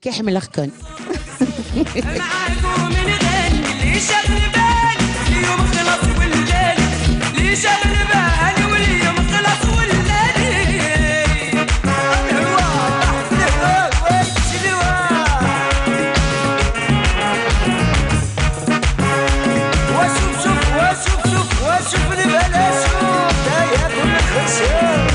كيحمل أخكن. معاكم من غني اللي شغل بالي اليوم خلص والليل اللي شغل بالي واليوم خلص والليل واشوف البلا شوف دا ياكل الخشب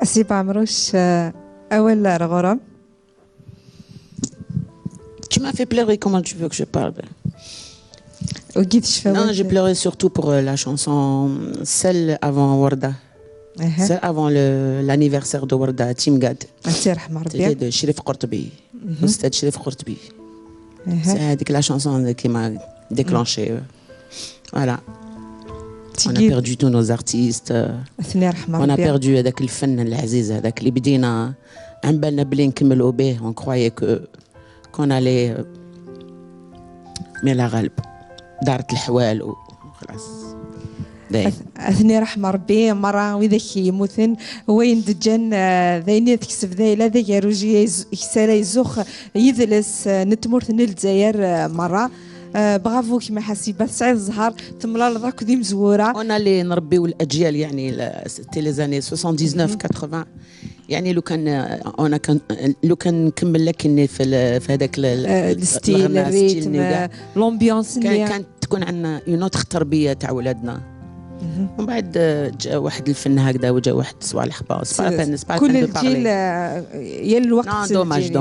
أسيب عمروش أول الغرام. Tu m'as fait pleurer, comment tu veux que je parle? وقيت شفاوات. Non, j'ai pleuré surtout pour la chanson, celle avant Warda. Celle avant l'anniversaire de Warda, Timgad. الله يرحم ربي. C'était de Chérif Qortbi. C'était Chérif Qortbi. C'est la chanson qui m'a déclenché. Voilà. On a perdu tous nos artistes. On a perdu هذاك الفن العزيز هذاك اللي بدينا عم بالنا بلي نكملوا به. On croyait qu'on allait ميلا غالب دارت الحوال وخلاص. أثني رحمة ربي مرة وإذا يموتن وين دجان ذيني تكسب ذي لا ذي روجي يكسر يزوخ يذلس نتمرث الجزائر مرة. برافو كيما حسيبات سعيد الزهر تملا ذاك ذي مزوره. انا اللي نربيو الاجيال يعني سيتي لي زاني 79 80 يعني لو كان نكمل لك اني في هذاك الستيل الريتم لومبيونس كانت تكون عندنا اون اوتر تربيه تاع ولادنا. ومن بعد جا واحد الفن هكذا وجا واحد صوالح باص كل الجيل يا الوقت. دوماج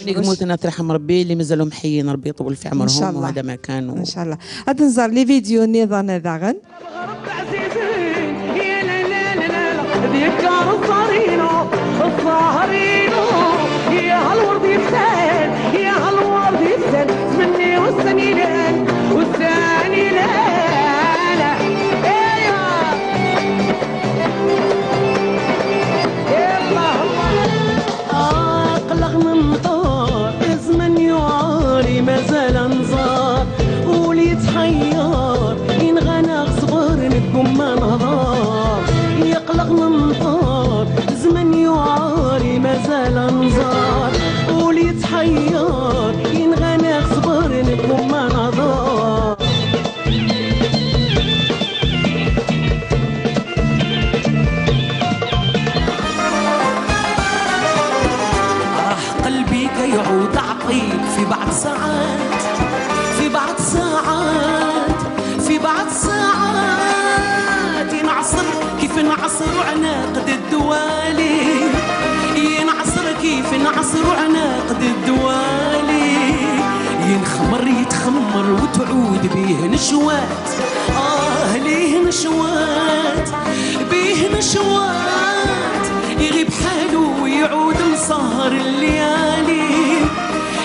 يموت انا ترحم ربي اللي مازالوا محيين ربي يطول في عمرهم وهذا ما كان ان شاء الله. هاد نزار لي فيديو نظام داغن يا لا لا لا لا ذكر الصارينو يا هالورد يفسد يا هالورد يفسد مني والثاني لان والثاني لا مازال انظار ولي تحير إن غنى صبر نكون ما نهضر يقلق نمطر زمن يعاري مازال انظار ولي تحير إن غنى صبر نكون ما نهضر. قلبي كي يعود أعطيك في بعض ساعات في بعض ساعات ينعصر كيف نعصر عناقد الدوالي ينعصر كيف نعصر عناقد الدوالي ينخمر يتخمر وتعود بيه نشوات ليه نشوات بيه نشوات يغيب حاله ويعود مسهر الليالي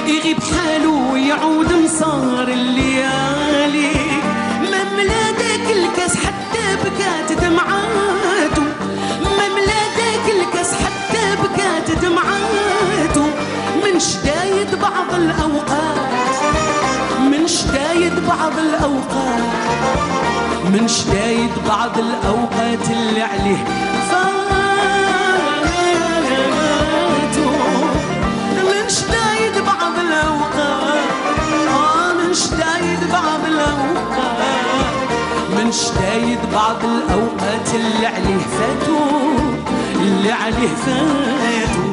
يغيب حاله ويعود مسهر الليالي مملا داك الكاس حتى بكات دمعاته مملا داك الكاس حتى بكات دمعاته من شدايد بعض الأوقات من شدايد بعض الأوقات من شدايد بعض الأوقات اللي عليه من شدايد بعض الأوقات من شدايد بعض الأوقات من شدايد بعض الأوقات اللي عليه فاتو اللي عليه فاتو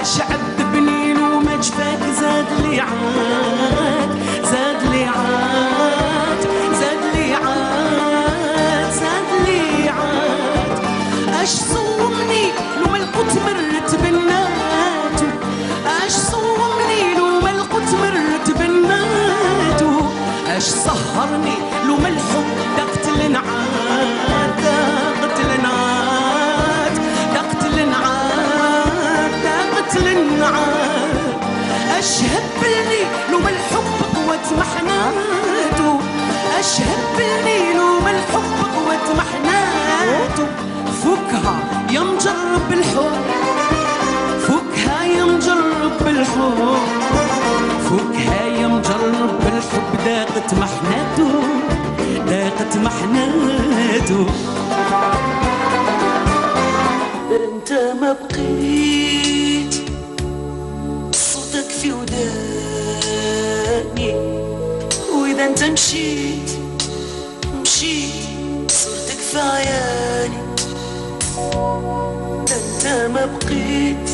اش عذبني لو ما جفاك زاد لي عاد زاد لي عاد زاد لي عاد زاد لي عاد اش صومني لو ما لقيت مرت بناتو اش صومني لو ما لقيت مرت بناتو اش سهرني لو ما الحب دقت النعاد دقت النعاد دقت النعاد دقت النعاد اش هبلني لو ما الحب قوة محناتو اش هبلني لو ما الحب قوة محناتو فكها يا مجرب بالحب فكها يا مجرب بالحب فكها يا مجرب بالحب داقت محناتو داقت محناتو انت ما بقيت صوتك في وداني واذا انت مشيت مشيت صورتك في عياني انت ما بقيت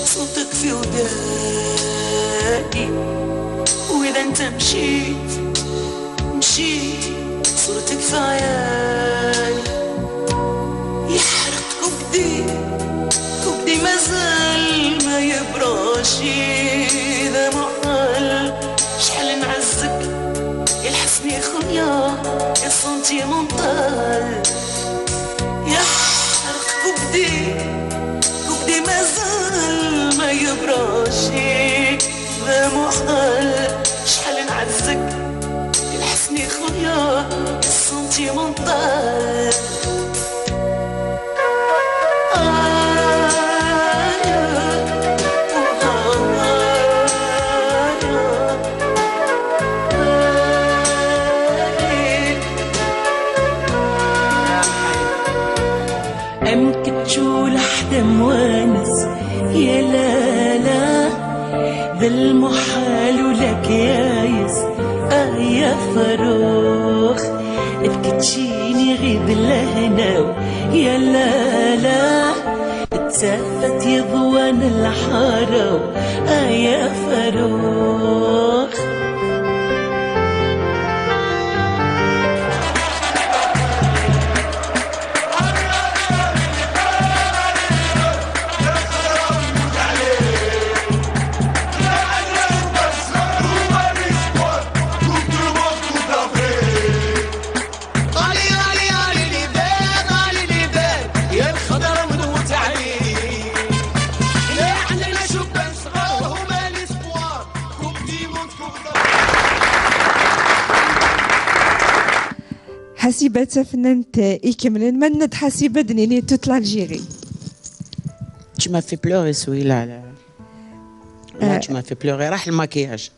صوتك في وداني واذا انت مشيت صورتك في عياني الحسني خويا يا سونتيمونتال يا كوبدي مازال ما يبراشي ذا محال شحال نعزك الحسني خويا يا سونتيمونتال كتشول حدا موانس يا لالا ذا المحال ولك يايس يا فاروخ تكتشيني غيب لهنا يا لالا تسافت يضوان الحارة يا فاروخ حسيبة فنانت يكملن من حسيبة دنيني توت l'Algérie. Tu m'as fait pleurer Souhila là. Tu m'as fait pleurer راح المكياج.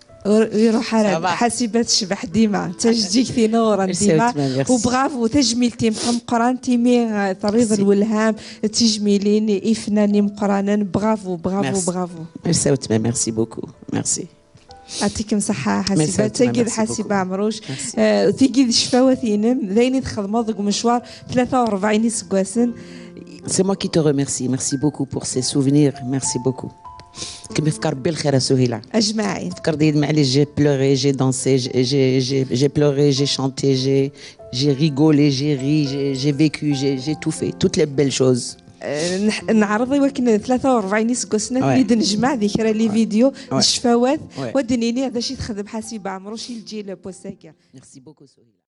يروح على حسيبة تشبح ديما تجديك في نورا ديما وبغافو تجميلتي مقرانتي مي طريض الولهام تجميلين إفناني مقرانا برافو برافو برافو. ميرسي بوكو ميرسي. يعطيكم صحة حسيبة تجد حسيبة عمروش تجد شفاوثينم ذيني تخدموا ذوق مشوار 43 سكواسن. C'est moi qui te remercie. Merci beaucoup pour ces souvenirs. Merci beaucoup. كم يفكر بالخير سهيلة. أجمعين. فكر ديال معليش j'ai pleuré, j'ai dansé, j'ai pleuré, j'ai chanté, j'ai rigolé, j'ai ri, j'ai vécu, j'ai tout fait, toutes les belles choses. نعرضي ولكن 43 سكوسنات نريد نجمع ذكرى لي فيديو الشفاوات ودنيني هذا شي تخدم حسيبة عمرو شي الجيل بوساكا. Merci beaucoup Souhila.